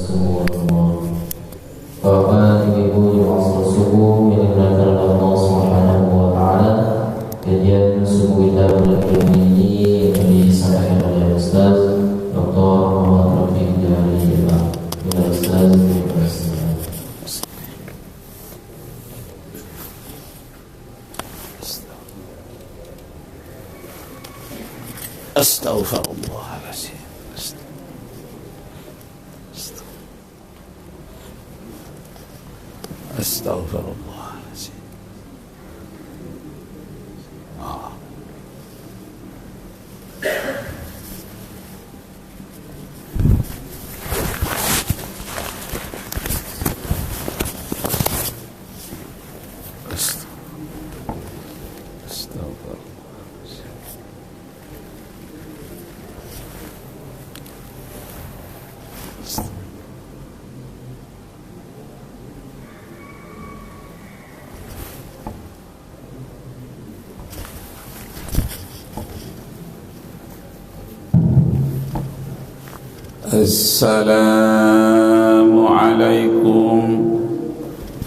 subuh Bapak, Ibu, di waktu subuh yang dimuliakan oleh Allah Subhanahu wa Ta'ala, kajian subuh kita pada ilmu ini yang disampaikan oleh Ustaz Dr. Muhammad Rafiq dari Ustaz Astaghfirullahaladzim. Astaghfirullahaladzim. Assalamualaikum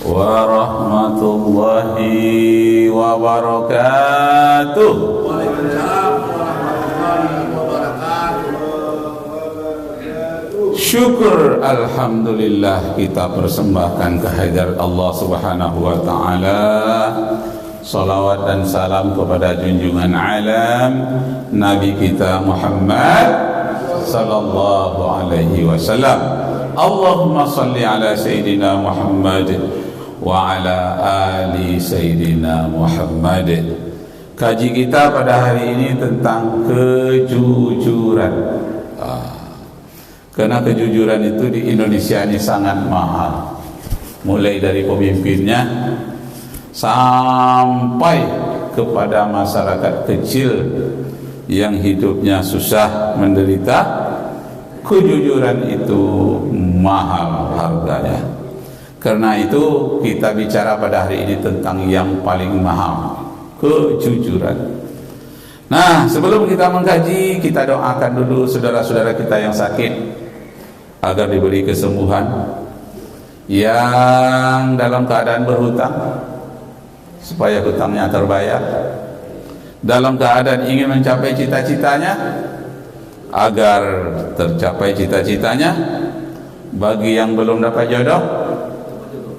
warahmatullahi wabarakatuh. Syukur alhamdulillah kita persembahkan kehadirat Allah Subhanahu wa Ta'ala. Salawat dan salam kepada junjungan alam Nabi kita Muhammad sallallahu alaihi wasallam. Allahumma salli ala Sayyidina Muhammad wa ala ali Sayyidina Muhammad. Kaji kita pada hari ini tentang kejujuran. Karena kejujuran itu di Indonesia ini sangat mahal. Mulai dari pemimpinnya sampai kepada masyarakat kecil yang hidupnya susah menderita, kejujuran itu mahal harganya. Karena itu kita bicara pada hari ini tentang yang paling mahal, kejujuran. Nah, sebelum kita mengkaji, kita doakan dulu saudara-saudara kita yang sakit agar diberi kesembuhan, yang dalam keadaan berhutang supaya hutangnya terbayar, dalam keadaan ingin mencapai cita-citanya agar tercapai cita-citanya, bagi yang belum dapat jodoh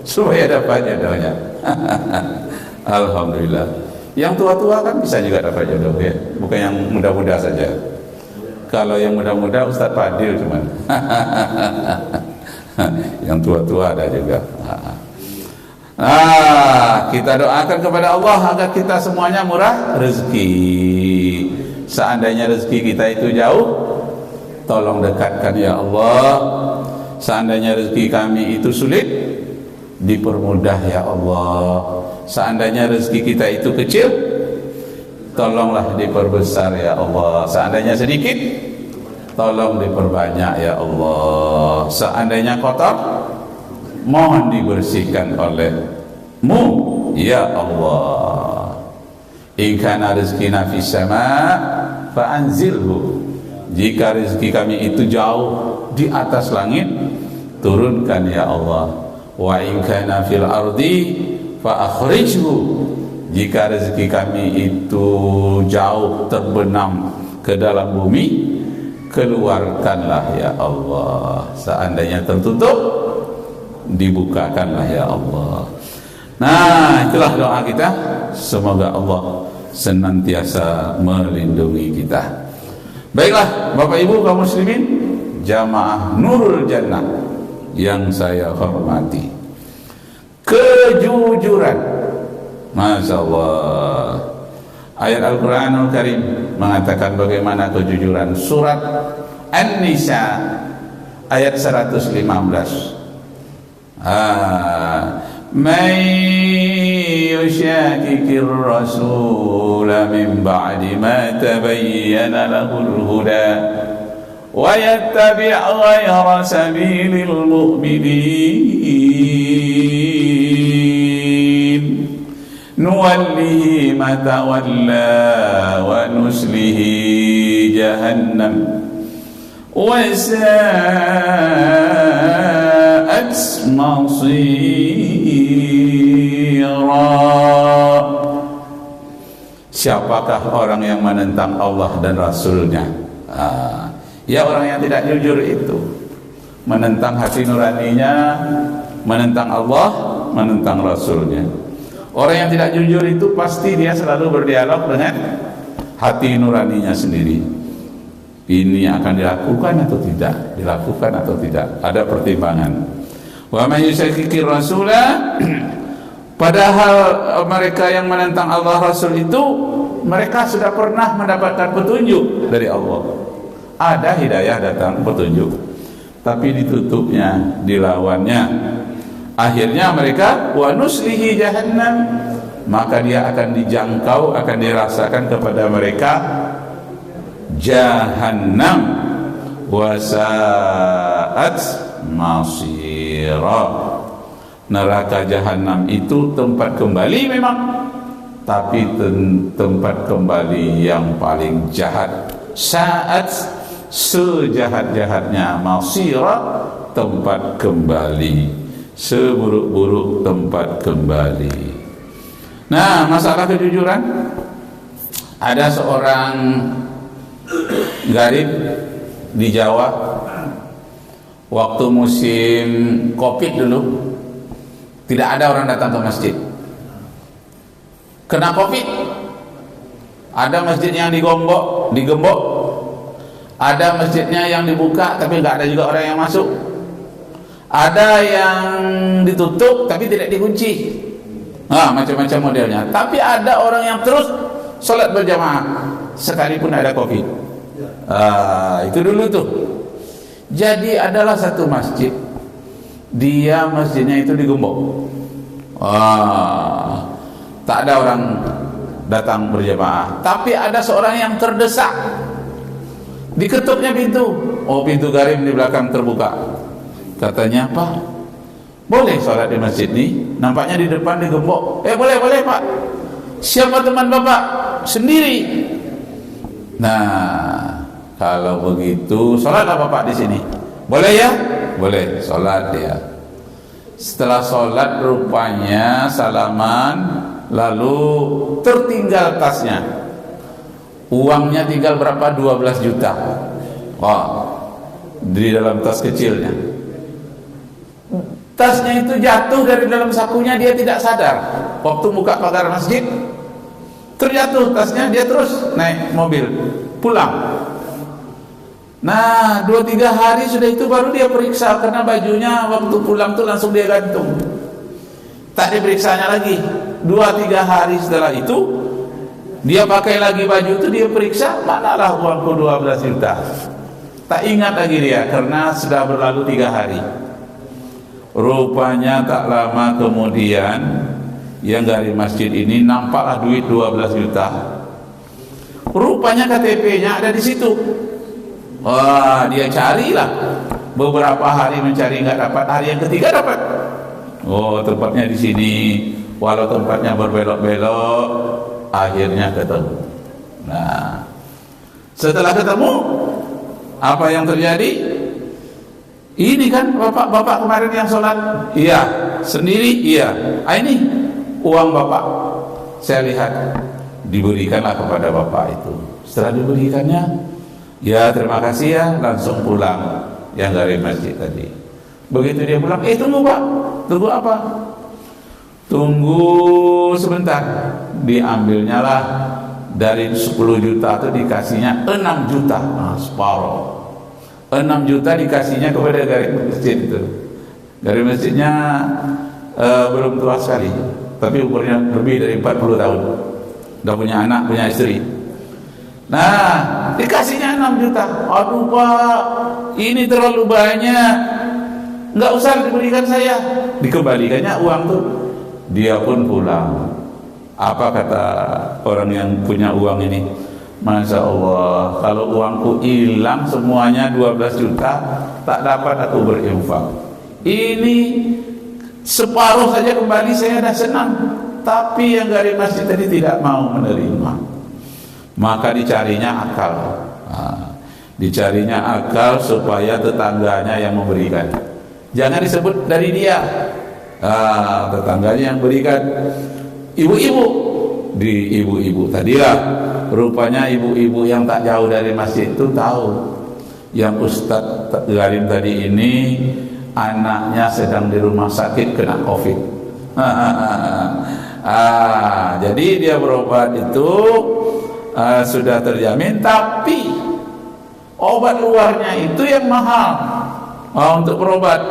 supaya dapat jodohnya. Alhamdulillah. Yang tua-tua kan bisa juga dapat jodoh ya, bukan yang muda-muda saja. Kalau yang muda-muda Ustaz Fadil cuman. Yang tua-tua ada juga. Kita doakan kepada Allah agar kita semuanya murah rezeki. Seandainya rezeki kita itu jauh, tolong dekatkan ya Allah. Seandainya rezeki kami itu sulit, dipermudah ya Allah. Seandainya rezeki kita itu kecil, tolonglah diperbesar ya Allah. Seandainya sedikit, tolong diperbanyak ya Allah. Seandainya kotor, mohon dibersihkan oleh-Mu ya Allah. In kana rizqina fis sama' fa anzilhu. Jika rezeki kami itu jauh di atas langit, turunkan ya Allah. Wa in kana fil ardi fa akhrijhu. Jika rezeki kami itu jauh terbenam ke dalam bumi, keluarkanlah ya Allah. Seandainya tertutup, dibukakanlah ya Allah. Nah, itulah doa kita. Semoga Allah senantiasa melindungi kita. Baiklah Bapak Ibu kaum muslimin jamaah Nurul Jannah yang saya hormati, kejujuran, Masya Allah. Ayat Al-Quranul Karim mengatakan bagaimana kejujuran. Surat An-Nisa ayat 115. Man yushakikir rasul min ba'di ma tabayyana lahul huda wa yattabi' ghayra sabilil mu'minin nuwallihi ma tawalla wa nuslihi jahannam وساءت مصيرا. Siapakah orang yang menentang Allah dan Rasulnya? Ya orang yang tidak jujur itu, menentang hati nuraninya, menentang Allah, menentang Rasulnya. Orang yang tidak jujur itu pasti dia selalu berdialog dengan hati nuraninya sendiri. Ini akan dilakukan atau tidak, dilakukan atau tidak, ada pertimbangan. Wa may yushaqiqir rasula, padahal mereka yang menentang Allah Rasul itu mereka sudah pernah mendapatkan petunjuk dari Allah. Ada hidayah datang petunjuk, tapi ditutupnya, dilawannya. Akhirnya mereka wa nuslihi jahannam, maka dia akan dijangkau, akan dirasakan kepada mereka jahannam. Wa sa'at masira, neraka jahannam itu tempat kembali memang, tapi tempat kembali yang paling jahat. Sa'at, sejahat-jahatnya, masira, tempat kembali, seburuk-buruk tempat kembali. Nah, masalah kejujuran, ada seorang gharib di Jawa waktu musim Covid dulu, tidak ada orang datang ke masjid. Kena Covid, ada masjid yang digembok, ada masjidnya yang dibuka tapi nggak ada juga orang yang masuk, ada yang ditutup tapi tidak dikunci. Macam-macam modelnya. Tapi ada orang yang terus sholat berjamaah sekalipun ada Covid. Itu dulu tuh. Jadi adalah satu masjid, dia masjidnya itu digembok. Tak ada orang datang berjamaah, tapi ada seorang yang terdesak, diketupnya pintu. Pintu gharib di belakang terbuka. Katanya, Pak, boleh sholat di masjid ini? Nampaknya di depan digembok. Boleh Pak. Siapa teman Bapak? Sendiri. Nah, kalau begitu sholatlah Bapak di sini. Boleh ya? Boleh, sholat dia. Setelah sholat rupanya salaman, lalu tertinggal tasnya. Uangnya tinggal berapa? 12 juta. Di dalam tas kecilnya. Tasnya itu jatuh dari dalam sakunya, dia tidak sadar. Waktu buka pagar masjid, terjatuh tasnya, dia terus naik mobil pulang. Nah, 2-3 hari sudah itu baru dia periksa, karena bajunya waktu pulang tuh langsung dia gantung. Tak diperiksanya lagi. 2-3 hari setelah itu dia pakai lagi baju itu, dia periksa, manalah uangku 12 juta. Tak ingat lagi dia, karena sudah berlalu 3 hari. Rupanya tak lama kemudian yang dari masjid ini nampaklah duit 12 juta. Rupanya KTP-nya ada di situ. Dia carilah beberapa hari, mencari nggak dapat. Hari yang ketiga dapat. Tempatnya di sini. Walau tempatnya berbelok-belok, akhirnya ketemu. Nah, setelah ketemu, apa yang terjadi? Ini kan bapak kemarin yang sholat. Iya, sendiri. Iya. Ini uang bapak. Saya lihat, diberikanlah kepada bapak itu. Setelah diberikannya, ya terima kasih ya, langsung pulang yang dari masjid tadi. Begitu dia pulang, tunggu Pak. Tunggu apa? Tunggu sebentar. Diambilnya lah dari 10 juta itu dikasihnya 6 juta. Separuh. 6 juta dikasihnya kepada gharib masjid itu. Gharib masjidnya belum tua sekali, tapi umurnya lebih dari 40 tahun. Udah punya anak, punya istri. Nah, dikasihnya 6 juta. Aduh Pak, ini terlalu banyak, nggak usah diberikan saya. Dikembalikannya uang tuh. Dia pun pulang. Apa kata orang yang punya uang ini? Masya Allah, kalau uangku hilang semuanya 12 juta, tak dapat aku berinfak. Ini separuh saja kembali, saya dah senang. Tapi yang dari masjid tadi tidak mau menerima. Maka dicarinya akal. Dicarinya akal supaya tetangganya yang memberikan. Jangan disebut dari dia. Tetangganya yang berikan. Ibu-ibu, di ibu-ibu tadilah. Rupanya ibu-ibu yang tak jauh dari masjid itu tahu yang Ustaz Garim tadi ini anaknya sedang di rumah sakit kena COVID. Jadi dia berobat itu sudah terjamin, tapi obat luarnya itu yang mahal untuk berobat.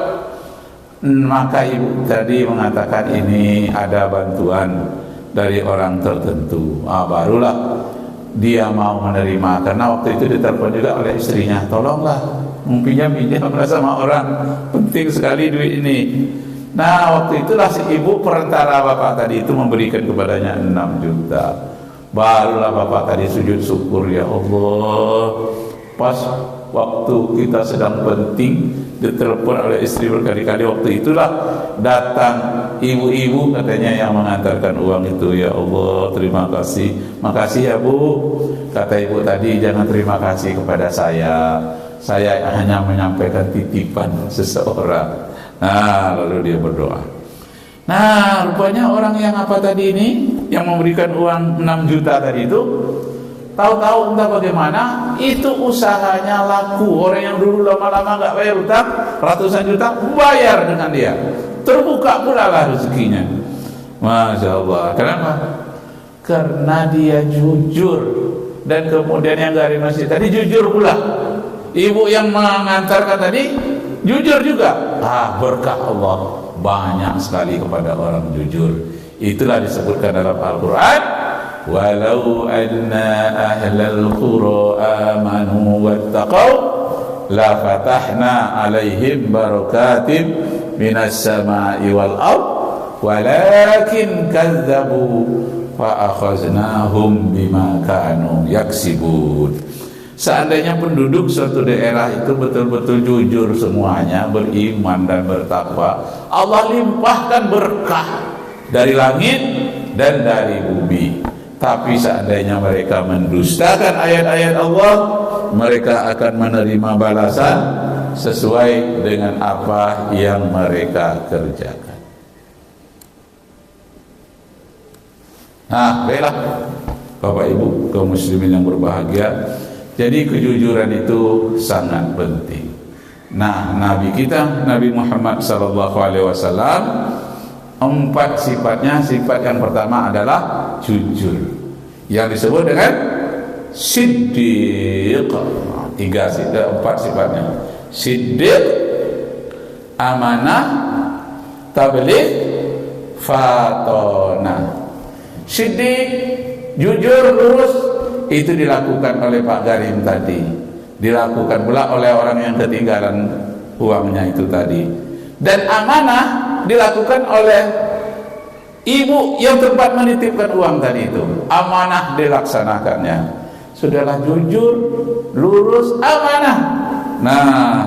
Maka ibu tadi mengatakan ini ada bantuan dari orang tertentu. Barulah dia mau menerima, karena waktu itu ditelepon juga oleh istrinya, tolonglah pinjam sama orang, penting sekali duit ini. Nah waktu itulah si ibu perantara bapak tadi itu memberikan kepadanya 6 juta. Barulah bapak tadi sujud syukur, ya Allah, pas waktu kita sedang penting ditelepon oleh istri berkali-kali, waktu itulah datang ibu-ibu katanya yang mengantarkan uang itu. Ya Allah, terima kasih. Makasih ya Bu. Kata ibu tadi, jangan terima kasih kepada saya hanya menyampaikan titipan seseorang. Lalu dia berdoa. Rupanya orang yang apa tadi ini, yang memberikan uang 6 juta tadi itu, tahu-tahu entah bagaimana itu usahanya laku. Orang yang dulu lama-lama gak bayar utang ratusan juta, bayar dengan dia, terbuka pula lah rezekinya. Masya Allah. Kenapa? Karena dia jujur. Dan kemudian yang dari masjid tadi jujur pula. Ibu yang mengantarkan tadi jujur juga. Berkah Allah banyak sekali kepada orang jujur. Itulah disebutkan dalam Al-Quran, walau anna ahlal qura amanu wattaqau la fatahna alaihim barakatim minas samai wal ard walakin kazzabu fa akhaznahum bima kanu yaksibun. Seandainya penduduk suatu daerah itu betul-betul jujur semuanya, beriman dan bertakwa, Allah limpahkan berkah dari langit dan dari bumi. Tapi seandainya mereka mendustakan ayat-ayat Allah, mereka akan menerima balasan sesuai dengan apa yang mereka kerjakan. Baiklah Bapak Ibu kaum muslimin yang berbahagia, jadi kejujuran itu sangat penting. Nabi kita, Nabi Muhammad SAW, 4 sifatnya. Sifat yang pertama adalah jujur, yang disebut dengan siddiq. 4 sifatnya: siddiq, amanah, tabligh, fatona. Siddiq, jujur, lurus, itu dilakukan oleh Pak Garim tadi, dilakukan pula oleh orang yang ketinggalan uangnya itu tadi. Dan amanah dilakukan oleh ibu yang tempat menitipkan uang tadi itu. Amanah dilaksanakannya. Sudahlah jujur, lurus, amanah.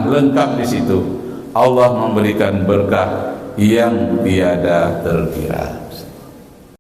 Lengkap di situ. Allah memberikan berkah yang tiada terkira.